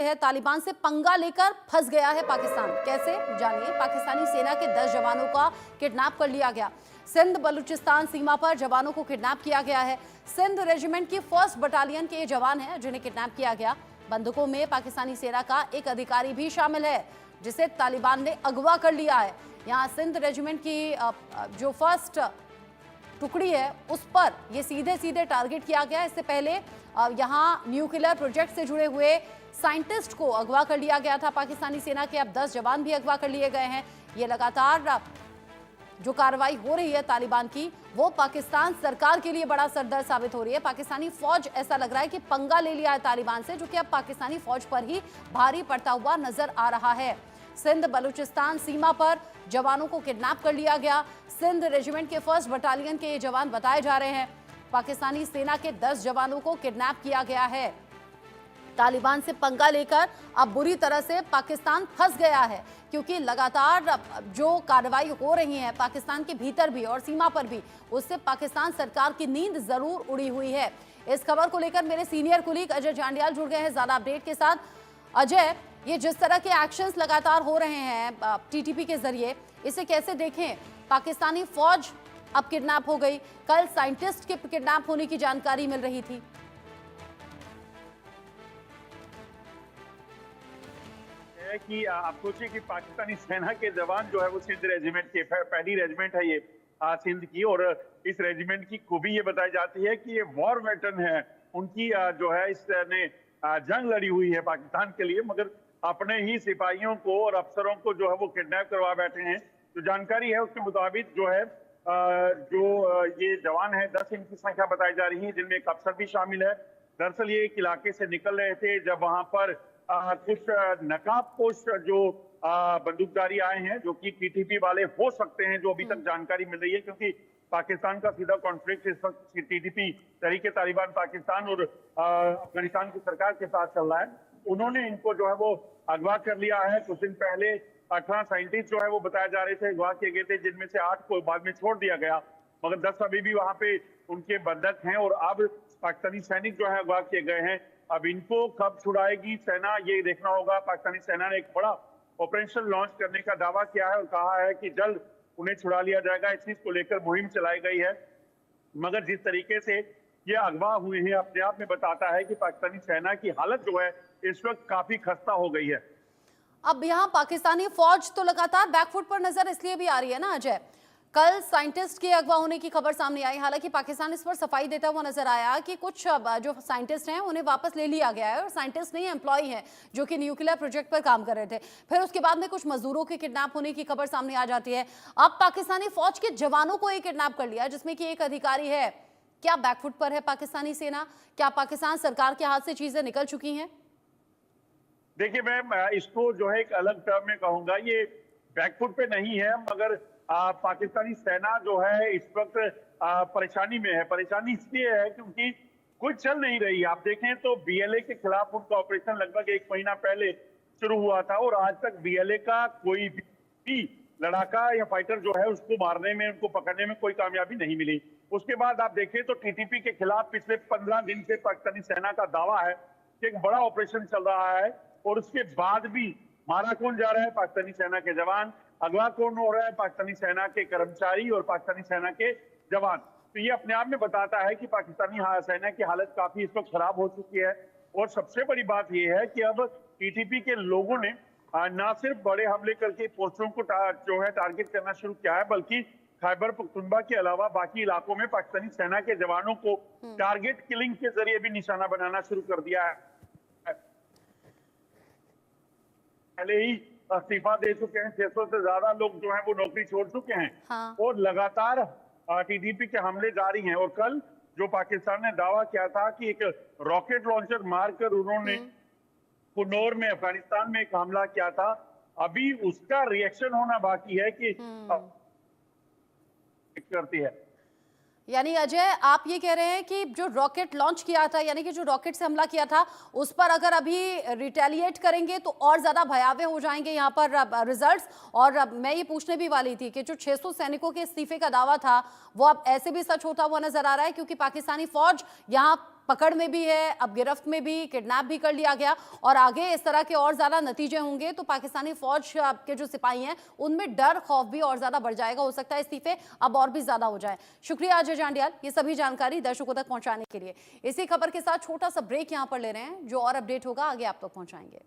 है तालिबान से पंगा लेकर फंस गया है पाकिस्तान। कैसे, जानिए। पाकिस्तानी सेना के 10 जवानों का किडनैप कर लिया गया। सिंध बलूचिस्तान सीमा पर जवानों को किडनैप किया गया है। सिंध रेजिमेंट की 1st बटालियन के ये जवान हैं जिन्हें किडनैप किया गया। बंधुकों में पाकिस्तानी सेना का एक अधिकारी भी शामिल है जिसे तालिबान ने अगवा कर लिया है। यहाँ सिंध रेजिमेंट की जो 1st टुकड़ी है उस पर ये सीधे सीधे टारगेट किया गया। इससे पहले यहाँ न्यूक्लियर प्रोजेक्ट से जुड़े हुए साइंटिस्ट को अगवा कर लिया गया था पाकिस्तानी सेना के। अब 10 जवान भी अगवा कर लिए गए हैं। ये लगातार जो कार्रवाई हो रही है तालिबान की वो पाकिस्तान सरकार के लिए बड़ा सरदर्द साबित हो रही है। पाकिस्तानी फौज ऐसा लग रहा है कि पंगा ले लिया है तालिबान से, जो कि अब पाकिस्तानी फौज पर ही भारी पड़ता हुआ नजर आ रहा है। सिंध बलूचिस्तान सीमा पर जवानों को किडनैप कर लिया गया। सिंध रेजिमेंट के 1st बटालियन के ये जवान बताए जा रहे हैं। पाकिस्तानी सेना के 10 जवानों को किडनैप किया गया है। तालिबान से पंगा लेकर अब बुरी तरह से पाकिस्तान फंस गया है, क्योंकि लगातार जो कार्रवाई हो रही है पाकिस्तान के भीतर भी और सीमा पर भी, उससे पाकिस्तान सरकार की नींद जरूर उड़ी हुई है। इस खबर को लेकर मेरे सीनियर कुलीग अजय जांडियाल जुड़ गए हैं ज्यादा अपडेट के साथ। अजय, ये जिस तरह के एक्शंस लगातार हो रहे हैं टीटीपी के जरिए, इसे कैसे देखें? पाकिस्तानी फौज अब किडनैप हो गई, कल साइंटिस्ट के किडनैप होने की जानकारी मिल रही थी। कि आप सोचिए कि पाकिस्तानी सेना के जवान जो है वो सिंध रेजिमेंट के, पहली रेजिमेंट है ये सिंध की, और इस रेजिमेंट की खूबी ये बताई जाती है कि ये वॉर वेटरन है। उनकी जो है इसने जंग लड़ी हुई है पाकिस्तान के लिए, मगर अपने ही सिपाहियों को और अफसरों को जो है वो किडनैप करवा बैठे हैं। जो जानकारी है उसके मुताबिक जो है जो ये जवान है 10 इनकी संख्या बताई जा रही है, जिनमें एक अफसर भी शामिल है। दरअसल ये एक इलाके से निकल रहे थे जब वहां पर कुछ नकाबपोश जो बंदूकधारी आए हैं, जो कि टीटीपी वाले हो सकते हैं, जो अभी तक जानकारी मिल रही है, क्योंकि पाकिस्तान का सीधा कॉन्फ्लिक्ट इस वक्त टीटीपी तरीके तालिबान पाकिस्तान और अफगानिस्तान की सरकार के साथ चल रहा है। उन्होंने इनको जो है वो अगवा कर लिया है। कुछ दिन पहले 18 साइंटिस्ट जो है वो बताए जा रहे थे अगवा किए गए थे, जिनमें से 8 को बाद में छोड़ दिया गया, मगर 10 अभी भी वहां पे उनके बंधक हैं। और अब पाकिस्तानी सैनिक जो है अगवा किए गए हैं। अब इनको कब छुड़ाएगी सेना, ये देखना होगा। पाकिस्तानी सेना ने एक बड़ा ऑपरेशन लॉन्च करने का दावा किया है और कहा है कि जल्द उन्हें छुड़ा लिया जाएगा। इस चीज को लेकर मुहिम चलाई गई है, मगर जिस तरीके से ये अगवा हुए हैं अपने आप में बताता है कि पाकिस्तानी सेना की हालत जो है इस वक्त काफी खस्ता हो गई है। अब यहाँ पाकिस्तानी फौज तो लगातार बैकफुट पर नजर इसलिए भी आ रही है ना अजय, कल साइंटिस्ट के अगवा होने की खबर सामने आई। हालांकि पाकिस्तान इस पर सफाई देता हुआ नजर आया कि कुछ जो साइंटिस्ट हैं उन्हें वापस ले लिया गया है, और साइंटिस्ट नहीं एम्प्लॉय हैं जो कि न्यूक्लियर प्रोजेक्ट पर काम कर रहे थे। फिर उसके बाद में कुछ मजदूरों के किडनैप होने की खबर सामने आ जाती है। अब पाकिस्तानी फौज के जवानों को एक किडनैप कर लिया, जिसमें कि एक अधिकारी है। क्या बैकफुट पर है पाकिस्तानी सेना? क्या पाकिस्तान सरकार के हाथ से चीजें निकल चुकी हैं? देखिए, मैं इसको जो है एक अलग टर्म में कहूंगा, ये बैकफुट पे नहीं है, मगर पाकिस्तानी सेना जो है इस वक्त परेशानी में है। परेशानी इसलिए है क्योंकि कुछ चल नहीं रही। आप देखें तो बीएलए के खिलाफ उनका ऑपरेशन लगभग 1 महीना पहले शुरू हुआ था, और आज तक बीएलए का कोई भी लड़ाका या फाइटर जो है उसको मारने में, उनको पकड़ने में कोई कामयाबी नहीं मिली। उसके बाद आप देखें तो टीटीपी के खिलाफ पिछले 15 दिन से पाकिस्तानी सेना का दावा है कि एक बड़ा ऑपरेशन चल रहा है, और उसके बाद भी मारा कौन जा रहा है? पाकिस्तानी सेना के जवान। अगवा कौन हो रहा है? पाकिस्तानी सेना के कर्मचारी और पाकिस्तानी सेना के जवान। तो ये अपने आप में बताता है कि पाकिस्तानी सेना की हालत काफी इस वक्त खराब हो चुकी है। और सबसे बड़ी बात यह है कि अब टीटीपी के लोगों ने ना सिर्फ बड़े हमले करके पोस्टरों को जो है टारगेट करना शुरू किया है, बल्कि खैबर पख्तूनख्वा के अलावा बाकी इलाकों में पाकिस्तानी सेना के जवानों को टारगेट किलिंग के जरिए भी निशाना बनाना शुरू कर दिया है। पहले ही इस्तीफा दे चुके हैं, 600 से ज्यादा लोग जो हैं वो नौकरी छोड़ चुके हैं। हाँ। और लगातार टीटीपी के हमले जारी हैं। और कल जो पाकिस्तान ने दावा किया था कि एक रॉकेट लॉन्चर मारकर उन्होंने कुन्नौर में अफगानिस्तान में एक हमला किया था, अभी उसका रिएक्शन होना बाकी है कि करती है। यानी अजय, आप ये कह रहे हैं कि जो रॉकेट लॉन्च किया था, यानी कि जो रॉकेट से हमला किया था, उस पर अगर अभी रिटेलिएट करेंगे तो और ज्यादा भयावह हो जाएंगे यहाँ पर रिजल्ट्स। और मैं ये पूछने भी वाली थी कि जो 600 सैनिकों के इस्तीफे का दावा था वो अब ऐसे भी सच होता हुआ नजर आ रहा है, क्योंकि पाकिस्तानी फौज यहाँ पकड़ में भी है, अब गिरफ्त में भी, किडनैप भी कर लिया गया और आगे इस तरह के और ज्यादा नतीजे होंगे तो पाकिस्तानी फौज के जो सिपाही हैं उनमें डर खौफ भी और ज्यादा बढ़ जाएगा। हो सकता है इस्तीफे अब और भी ज्यादा हो जाए। शुक्रिया अजय जांडियाल ये सभी जानकारी दर्शकों तक पहुंचाने के लिए। इसी खबर के साथ छोटा सा ब्रेक यहां पर ले रहे हैं, जो और अपडेट होगा आगे आप तक पहुंचाएंगे।